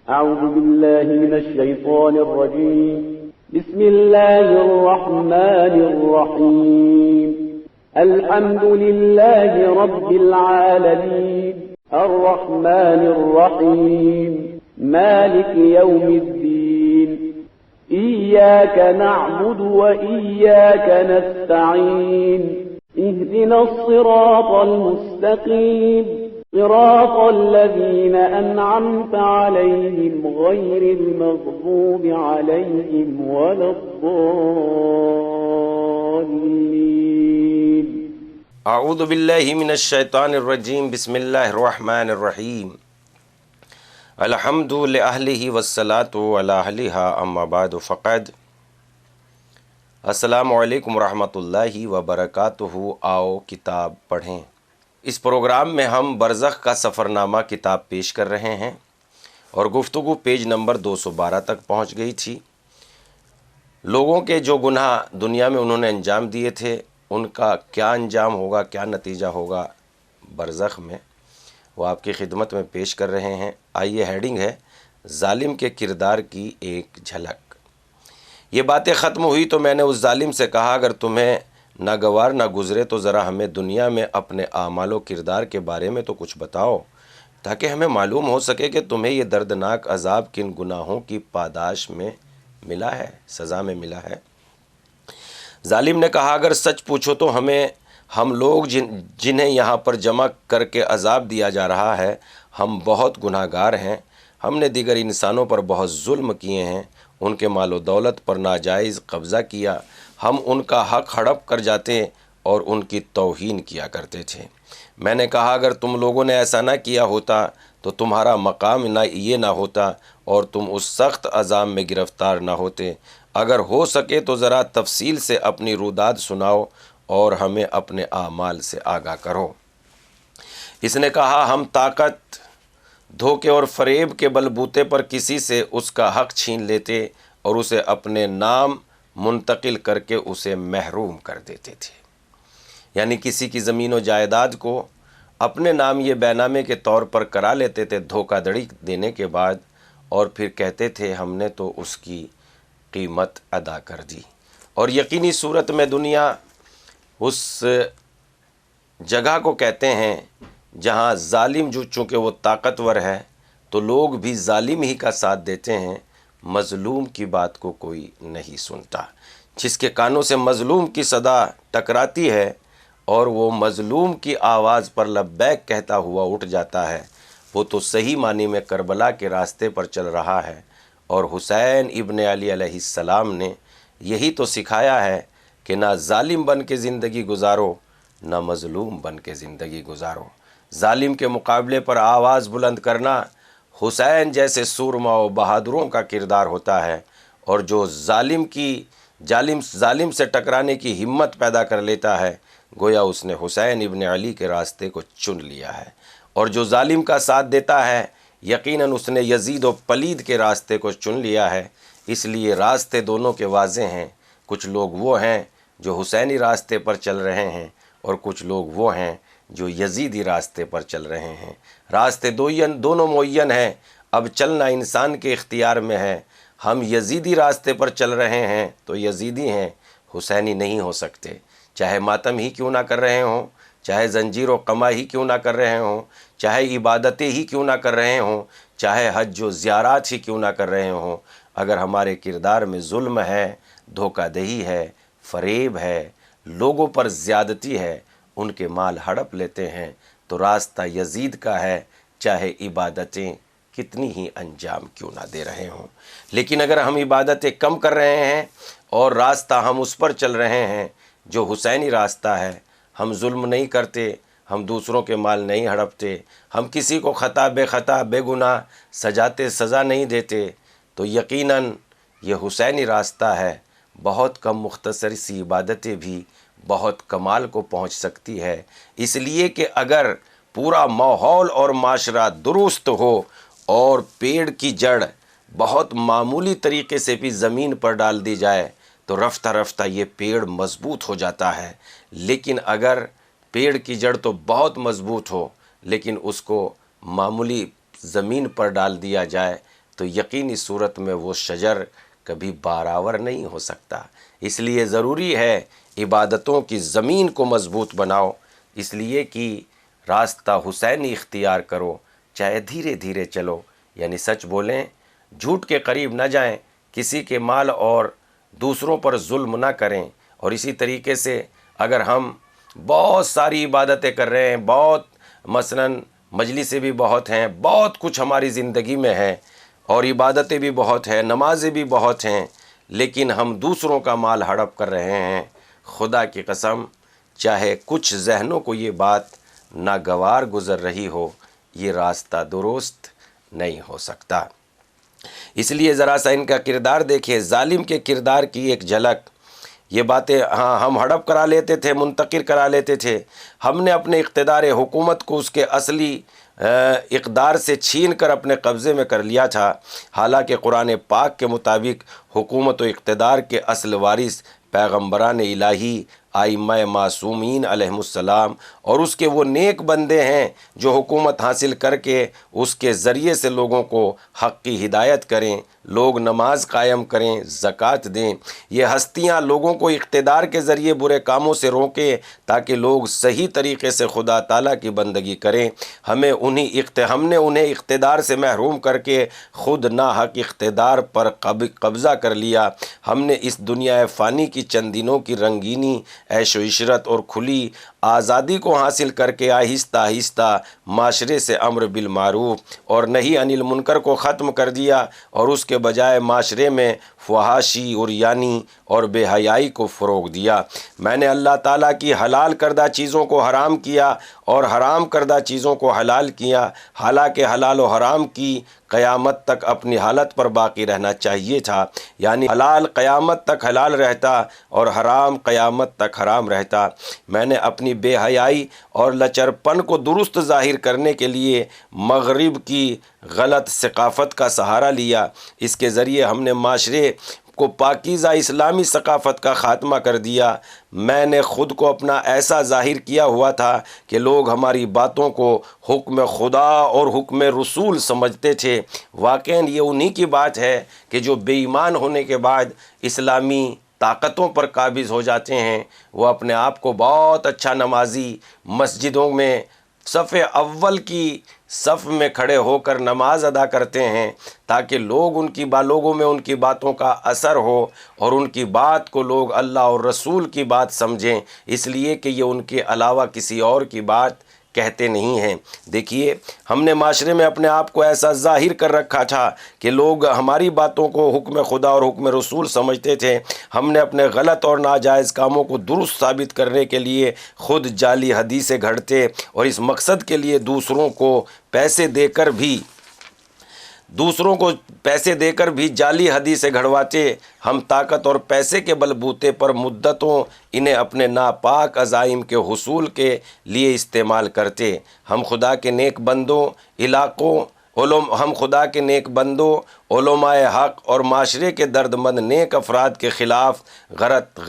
أعوذ بالله من الشيطان الرجيم. بسم الله الرحمن الرحيم. الحمد لله رب العالمين الرحمن الرحيم مالك يوم الدين. إياك نعبد وإياك نستعين. اهدنا الصراط المستقيم صراط الذين أنعمت عليهم غير المغضوب عليهم ولا الضالين. اعوذ باللہ من الشیطان الرجیم. بسم اللہ الرحمن الرحیم. الحمد لأہلہ والصلاة علی اہلہا اما بعد فقد. السلام علیکم ورحمۃ اللہ وبرکاتہ. آؤ کتاب پڑھیں. اس پروگرام میں ہم برزخ کا سفرنامہ کتاب پیش کر رہے ہیں اور گفتگو پیج نمبر 212 تک پہنچ گئی تھی. لوگوں کے جو گناہ دنیا میں انہوں نے انجام دیے تھے ان کا کیا انجام ہوگا، کیا نتیجہ ہوگا برزخ میں، وہ آپ کی خدمت میں پیش کر رہے ہیں. آئیے، ہیڈنگ ہے ظالم کے کردار کی ایک جھلک. یہ باتیں ختم ہوئی تو میں نے اس ظالم سے کہا، اگر تمہیں ناگوار نہ گزرے تو ذرا ہمیں دنیا میں اپنے اعمال و کردار کے بارے میں تو کچھ بتاؤ، تاکہ ہمیں معلوم ہو سکے کہ تمہیں یہ دردناک عذاب کن گناہوں کی پاداش میں ملا ہے، سزا میں ملا ہے. ظالم نے کہا، اگر سچ پوچھو تو ہم لوگ جنہیں یہاں پر جمع کر کے عذاب دیا جا رہا ہے، ہم بہت گناہ گار ہیں. ہم نے دیگر انسانوں پر بہت ظلم کیے ہیں، ان کے مال و دولت پر ناجائز قبضہ کیا. ہم ان کا حق ہڑپ کر جاتے اور ان کی توہین کیا کرتے تھے. میں نے کہا، اگر تم لوگوں نے ایسا نہ کیا ہوتا تو تمہارا مقام یہ نہ ہوتا اور تم اس سخت عذاب میں گرفتار نہ ہوتے. اگر ہو سکے تو ذرا تفصیل سے اپنی روداد سناؤ اور ہمیں اپنے اعمال سے آگاہ کرو. اس نے کہا، ہم طاقت، دھوکے اور فریب کے بلبوتے پر کسی سے اس کا حق چھین لیتے اور اسے اپنے نام منتقل کر کے اسے محروم کر دیتے تھے. یعنی کسی کی زمین و جائیداد کو اپنے نام یہ بے نامے کے طور پر کرا لیتے تھے دھوکہ دڑی دینے کے بعد، اور پھر کہتے تھے ہم نے تو اس کی قیمت ادا کر دی. اور یقینی صورت میں دنیا اس جگہ کو کہتے ہیں جہاں ظالم جو چونکہ وہ طاقتور ہے تو لوگ بھی ظالم ہی کا ساتھ دیتے ہیں، مظلوم کی بات کو کوئی نہیں سنتا. جس کے کانوں سے مظلوم کی صدا ٹکراتی ہے اور وہ مظلوم کی آواز پر لبیک کہتا ہوا اٹھ جاتا ہے، وہ تو صحیح معنی میں کربلا کے راستے پر چل رہا ہے. اور حسین ابن علی علیہ السلام نے یہی تو سکھایا ہے کہ نہ ظالم بن کے زندگی گزارو، نہ مظلوم بن کے زندگی گزارو. ظالم کے مقابلے پر آواز بلند کرنا حسین جیسے سورما و بہادروں کا کردار ہوتا ہے، اور جو ظالم سے ٹکرانے کی ہمت پیدا کر لیتا ہے گویا اس نے حسین ابن علی کے راستے کو چن لیا ہے. اور جو ظالم کا ساتھ دیتا ہے یقیناً اس نے یزید و پلید کے راستے کو چن لیا ہے. اس لیے راستے دونوں کے واضح ہیں. کچھ لوگ وہ ہیں جو حسینی راستے پر چل رہے ہیں اور کچھ لوگ وہ ہیں جو یزیدی راستے پر چل رہے ہیں. راستے دونوں معین ہیں. اب چلنا انسان کے اختیار میں ہے. ہم یزیدی راستے پر چل رہے ہیں تو یزیدی ہیں، حسینی نہیں ہو سکتے. چاہے ماتم ہی کیوں نہ کر رہے ہوں، چاہے زنجیر و قمع ہی کیوں نہ کر رہے ہوں، چاہے عبادتیں ہی کیوں نہ کر رہے ہوں، چاہے حج و زیارات ہی کیوں نہ کر رہے ہوں، اگر ہمارے کردار میں ظلم ہے، دھوکہ دہی ہے، فریب ہے، لوگوں پر زیادتی ہے، ان کے مال ہڑپ لیتے ہیں، تو راستہ یزید کا ہے، چاہے عبادتیں کتنی ہی انجام کیوں نہ دے رہے ہوں. لیکن اگر ہم عبادتیں کم کر رہے ہیں اور راستہ ہم اس پر چل رہے ہیں جو حسینی راستہ ہے، ہم ظلم نہیں کرتے، ہم دوسروں کے مال نہیں ہڑپتے، ہم کسی کو خطا بے گناہ سجاتے سزا نہیں دیتے، تو یقیناً یہ حسینی راستہ ہے. بہت کم مختصر سی عبادتیں بھی بہت کمال کو پہنچ سکتی ہے. اس لیے کہ اگر پورا ماحول اور معاشرہ درست ہو اور پیڑ کی جڑ بہت معمولی طریقے سے بھی زمین پر ڈال دی جائے تو رفتہ رفتہ یہ پیڑ مضبوط ہو جاتا ہے. لیکن اگر پیڑ کی جڑ تو بہت مضبوط ہو لیکن اس کو معمولی زمین پر ڈال دیا جائے تو یقینی صورت میں وہ شجر کبھی بارآور نہیں ہو سکتا۔ اس لیے ضروری ہے عبادتوں کی زمین کو مضبوط بناؤ، اس لیے کہ راستہ حسینی اختیار کرو، چاہے دھیرے دھیرے چلو، یعنی سچ بولیں، جھوٹ کے قریب نہ جائیں، کسی کے مال اور دوسروں پر ظلم نہ کریں۔ اور اسی طریقے سے اگر ہم بہت ساری عبادتیں کر رہے ہیں، بہت مثلاً مجلسیں بھی بہت ہیں، بہت کچھ ہماری زندگی میں ہے اور عبادتیں بھی بہت ہیں، نمازیں بھی بہت ہیں، لیکن ہم دوسروں کا مال ہڑپ کر رہے ہیں، خدا کی قسم چاہے کچھ ذہنوں کو یہ بات ناگوار گزر رہی ہو، یہ راستہ درست نہیں ہو سکتا۔ اس لیے ذرا سا ان کا کردار دیکھیں، ظالم کے کردار کی ایک جھلک۔ یہ باتیں ہم ہڑپ کرا لیتے تھے، منتقل کرا لیتے تھے، ہم نے اپنے اقتدار حکومت کو اس کے اصلی اقدار سے چھین کر اپنے قبضے میں کر لیا تھا، حالانکہ قرآن پاک کے مطابق حکومت و اقتدار کے اصل وارث پیغمبران الہی ائمہ معصومین علیہم السلام اور اس کے وہ نیک بندے ہیں جو حکومت حاصل کر کے اس کے ذریعے سے لوگوں کو حق کی ہدایت کریں، لوگ نماز قائم کریں، زکوٰۃ دیں۔ یہ ہستیاں لوگوں کو اقتدار کے ذریعے برے کاموں سے روکیں تاکہ لوگ صحیح طریقے سے خدا تعالیٰ کی بندگی کریں۔ ہم نے انہیں اقتدار سے محروم کر کے خود ناحق اقتدار پر قبضہ کر لیا۔ ہم نے اس دنیا فانی کی چند دنوں کی رنگینی، عیش و عشرت اور کھلی آزادی کو حاصل کر کے آہستہ آہستہ معاشرے سے امر بالمعروف اور نہی عن المنکر کو ختم کر دیا اور اس کے بجائے معاشرے میں فحاشی، عریانی اور بے حیائی کو فروغ دیا۔ میں نے اللہ تعالیٰ کی حلال کردہ چیزوں کو حرام کیا اور حرام کردہ چیزوں کو حلال کیا، حالانکہ حلال و حرام کی قیامت تک اپنی حالت پر باقی رہنا چاہیے تھا، یعنی حلال قیامت تک حلال رہتا اور حرام قیامت تک حرام رہتا۔ میں نے اپنی بے حیائی اور لچرپن کو درست ظاہر کرنے کے لیے مغرب کی غلط ثقافت کا سہارا لیا۔ اس کے ذریعے ہم نے معاشرے کو پاکیزہ اسلامی ثقافت کا خاتمہ کر دیا۔ میں نے خود کو اپنا ایسا ظاہر کیا ہوا تھا کہ لوگ ہماری باتوں کو حکم خدا اور حکم رسول سمجھتے تھے۔ واقعاً یہ انہی کی بات ہے کہ جو بے ایمان ہونے کے بعد اسلامی طاقتوں پر قابض ہو جاتے ہیں، وہ اپنے آپ کو بہت اچھا نمازی، مسجدوں میں صف اول کی صف میں کھڑے ہو کر نماز ادا کرتے ہیں تاکہ لوگوں میں ان کی باتوں کا اثر ہو اور ان کی بات کو لوگ اللہ اور رسول کی بات سمجھیں، اس لیے کہ یہ ان کے علاوہ کسی اور کی بات کہتے نہیں ہیں۔ دیکھیے، ہم نے معاشرے میں اپنے آپ کو ایسا ظاہر کر رکھا تھا کہ لوگ ہماری باتوں کو حکم خدا اور حکم رسول سمجھتے تھے۔ ہم نے اپنے غلط اور ناجائز کاموں کو درست ثابت کرنے کے لیے خود جعلی حدیثیں گھڑتے اور اس مقصد کے لیے دوسروں کو پیسے دے کر بھی جعلی حدیثیں گھڑواتے۔ ہم طاقت اور پیسے کے بلبوتے پر مدتوں انہیں اپنے ناپاک عزائم کے حصول کے لیے استعمال کرتے۔ ہم خدا کے نیک بندوں، علماء حق اور معاشرے کے درد مند نیک افراد کے خلاف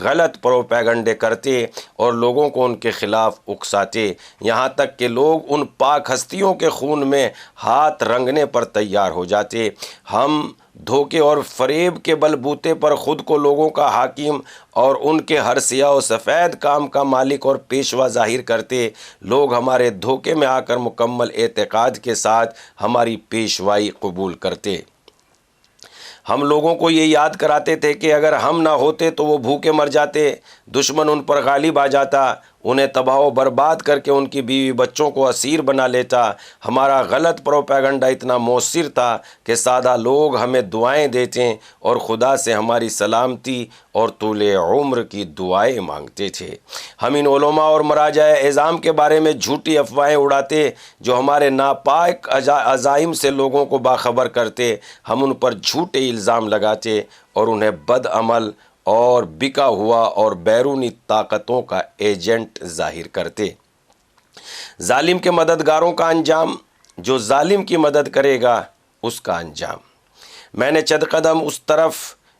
غلط پروپیگنڈے کرتے اور لوگوں کو ان کے خلاف اکساتے، یہاں تک کہ لوگ ان پاک ہستیوں کے خون میں ہاتھ رنگنے پر تیار ہو جاتے۔ ہم دھوکے اور فریب کے بلبوتے پر خود کو لوگوں کا حاکم اور ان کے ہر سیاہ و سفید کام کا مالک اور پیشوا ظاہر کرتے۔ لوگ ہمارے دھوکے میں آ کر مکمل اعتقاد کے ساتھ ہماری پیشوائی قبول کرتے۔ ہم لوگوں کو یہ یاد کراتے تھے کہ اگر ہم نہ ہوتے تو وہ بھوکے مر جاتے، دشمن ان پر غالب آ جاتا، انہیں تباہ و برباد کر کے ان کی بیوی بچوں کو اسیر بنا لیتا۔ ہمارا غلط پروپیگنڈا اتنا مؤثر تھا کہ سادہ لوگ ہمیں دعائیں دیتے اور خدا سے ہماری سلامتی اور طول عمر کی دعائیں مانگتے تھے۔ ہم ان علماء اور مراجع اعظام کے بارے میں جھوٹی افواہیں اڑاتے جو ہمارے ناپاک عزائم سے لوگوں کو باخبر کرتے۔ ہم ان پر جھوٹے الزام لگاتے اور انہیں بد عمل اور بکا ہوا اور بیرونی طاقتوں کا ایجنٹ ظاہر کرتے۔ ظالم کے مددگاروں کا انجام، جو ظالم کی مدد کرے گا اس کا انجام۔ میں نے چند قدم اس طرف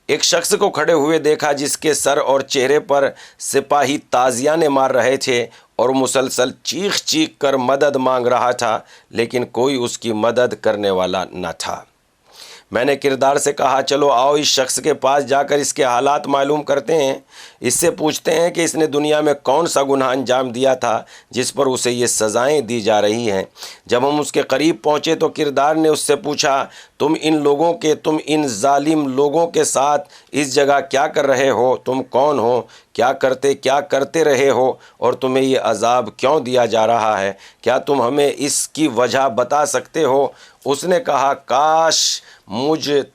ایک شخص کو کھڑے ہوئے دیکھا جس کے سر اور چہرے پر سپاہی تازیانے مار رہے تھے اور مسلسل چیخ چیخ کر مدد مانگ رہا تھا، لیکن کوئی اس کی مدد کرنے والا نہ تھا۔ میں نے کردار سے کہا چلو آؤ اس شخص کے پاس جا کر اس کے حالات معلوم کرتے ہیں، اس سے پوچھتے ہیں کہ اس نے دنیا میں کون سا گناہ انجام دیا تھا جس پر اسے یہ سزائیں دی جا رہی ہیں۔ جب ہم اس کے قریب پہنچے تو کردار نے اس سے پوچھا تم ان ظالم لوگوں کے ساتھ اس جگہ کیا کر رہے ہو؟ تم کون ہو؟ کیا کرتے رہے ہو؟ اور تمہیں یہ عذاب کیوں دیا جا رہا ہے؟ کیا تم ہمیں اس کی وجہ بتا سکتے ہو؟ اس نے کہا کاش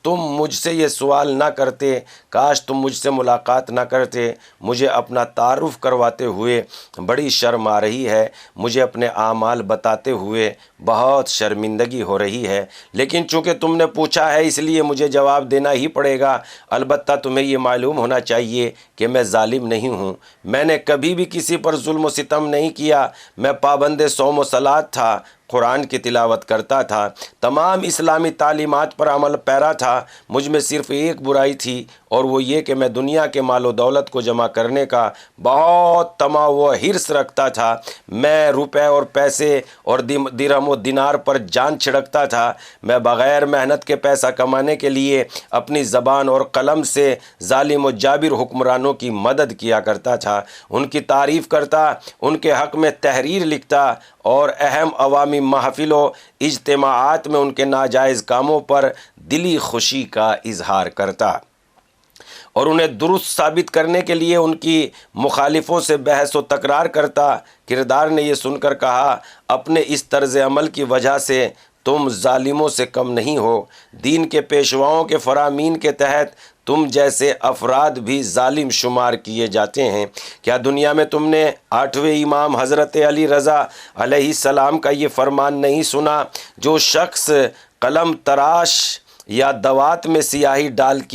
تم مجھ سے یہ سوال نہ کرتے، کاش تم مجھ سے ملاقات نہ کرتے، مجھے اپنا تعارف کرواتے ہوئے بڑی شرم آ رہی ہے، مجھے اپنے اعمال بتاتے ہوئے بہت شرمندگی ہو رہی ہے، لیکن چونکہ تم نے پوچھا ہے اس لیے مجھے جواب دینا ہی پڑے گا۔ البتہ تمہیں یہ معلوم ہونا چاہیے کہ میں ظالم نہیں ہوں، میں نے کبھی بھی کسی پر ظلم و ستم نہیں کیا، میں پابند صوم و صلات تھا، قرآن کی تلاوت کرتا تھا، تمام اسلامی تعلیمات پر عمل پیرا تھا۔ مجھ میں صرف ایک برائی تھی اور وہ یہ کہ میں دنیا کے مال و دولت کو جمع کرنے کا بہت طمع و حرص رکھتا تھا، میں روپے اور پیسے اور درہم و دینار پر جان چھڑکتا تھا، میں بغیر محنت کے پیسہ کمانے کے لیے اپنی زبان اور قلم سے ظالم و جابر حکمرانوں کی مدد کیا کرتا تھا، ان کی تعریف کرتا، ان کے حق میں تحریر لکھتا اور اہم عوامی محافل و اجتماعات میں ان کے ناجائز کاموں پر دلی خوشی کا اظہار کرتا اور انہیں درست ثابت کرنے کے لیے ان کی مخالفوں سے بحث و تکرار کرتا۔ کردار نے یہ سن کر کہا اپنے اس طرز عمل کی وجہ سے تم ظالموں سے کم نہیں ہو، دین کے پیشواؤں کے فرامین کے تحت تم جیسے افراد بھی ظالم شمار کیے جاتے ہیں۔ کیا دنیا میں تم نے 8ویں امام حضرت علی رضا علیہ السلام کا یہ فرمان نہیں سنا، جو شخص قلم تراش یا دوات میں سیاہی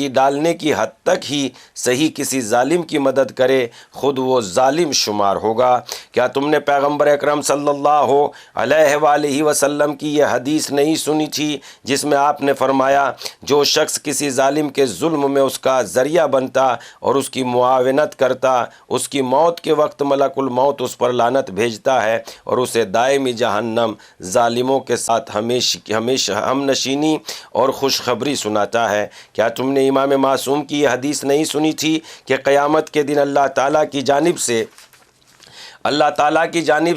ڈالنے کی حد تک ہی صحیح کسی ظالم کی مدد کرے خود وہ ظالم شمار ہوگا؟ کیا تم نے پیغمبر اکرم صلی اللہ علیہ وآلہ وسلم کی یہ حدیث نہیں سنی تھی جس میں آپ نے فرمایا جو شخص کسی ظالم کے ظلم میں اس کا ذریعہ بنتا اور اس کی معاونت کرتا، اس کی موت کے وقت ملک الموت اس پر لعنت بھیجتا ہے اور اسے دائمی جہنم ظالموں کے ساتھ ہمیشہ ہم نشینی اور خوشخبری سناتا ہے؟ کیا تم نے امام معصوم کی یہ حدیث نہیں سنی تھی کہ قیامت کے دن اللہ تعالیٰ کی جانب سے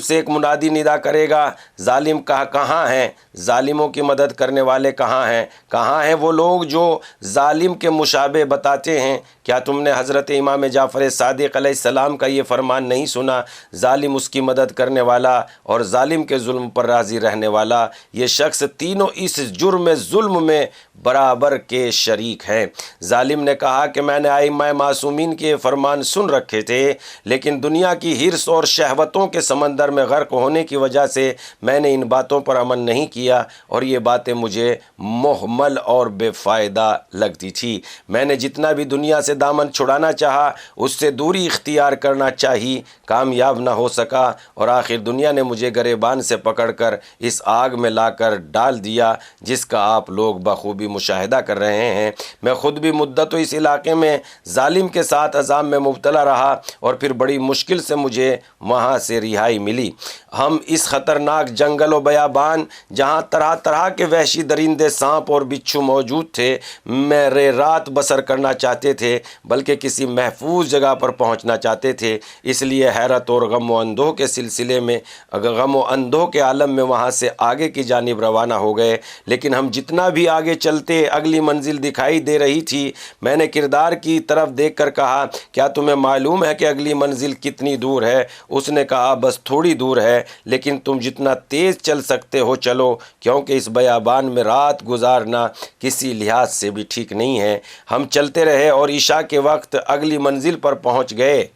ایک منادی ندا کرے گا ظالم کہاں ہیں؟ ظالموں کی مدد کرنے والے کہاں ہیں؟ کہاں ہیں وہ لوگ جو ظالم کے مشابہ بتاتے ہیں؟ کیا تم نے حضرت امام جعفر صادق علیہ السلام کا یہ فرمان نہیں سنا ظالم اس کی مدد کرنے والا اور ظالم کے ظلم پر راضی رہنے والا، یہ شخص تینوں اس جرم ظلم میں برابر کے شریک ہیں۔ ظالم نے کہا کہ میں نے ائمہ معصومین کے فرمان سن رکھے تھے لیکن دنیا کی حرص اور شہوتوں کے سمندر میں غرق ہونے کی وجہ سے میں نے ان باتوں پر عمل نہیں کیا اور یہ باتیں مجھے محمل اور بے فائدہ لگتی تھی۔ میں نے جتنا بھی دنیا سے دامن چھڑانا چاہا اس سے دوری اختیار کرنا چاہی، کامیاب نہ ہو سکا اور آخر دنیا نے مجھے گریبان سے پکڑ کر اس آگ میں لا کر ڈال دیا جس کا آپ لوگ بخوبی مشاہدہ کر رہے ہیں۔ میں خود بھی مدت اس علاقے میں ظالم کے ساتھ عذاب میں مبتلا رہا اور پھر بڑی مشکل سے مجھے وہاں سے رہائی ملی۔ ہم اس خطرناک جنگل و بیابان جہاں طرح طرح کے وحشی درندے سانپ اور بچھو موجود تھے میرے رات بسر کرنا چاہتے تھے، بلکہ کسی محفوظ جگہ پر پہنچنا چاہتے تھے، اس لیے حیرت اور غم و اندوہ کے سلسلے میں غم و اندوہ کے عالم میں وہاں سے آگے کی جانب روانہ ہو گئے۔ لیکن ہم جتنا بھی آگے چلتے اگلی منزل دکھائی دے رہی تھی۔ میں نے کردار کی طرف دیکھ کر کہا کیا تمہیں معلوم ہے کہ اگلی منزل کتنی دور ہے؟ اس نے کہا بس تھوڑی دور ہے، لیکن تم جتنا تیز چل سکتے ہو چلو، کیونکہ اس بیابان میں رات گزارنا کسی لحاظ سے بھی ٹھیک نہیں ہے۔ ہم چلتے رہے اور عشاء کے وقت اگلی منزل پر پہنچ گئے۔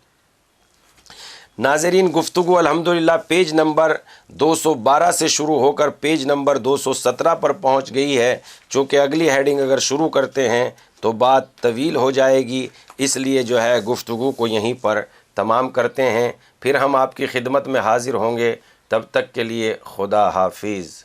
ناظرین، گفتگو الحمدللہ پیج نمبر 212 سے شروع ہو کر پیج نمبر 217 پر پہنچ گئی ہے۔ چونکہ اگلی ہیڈنگ اگر شروع کرتے ہیں تو بات طویل ہو جائے گی، اس لیے گفتگو کو یہیں پر تمام کرتے ہیں، پھر ہم آپ کی خدمت میں حاضر ہوں گے۔ تب تک کے لیے خدا حافظ۔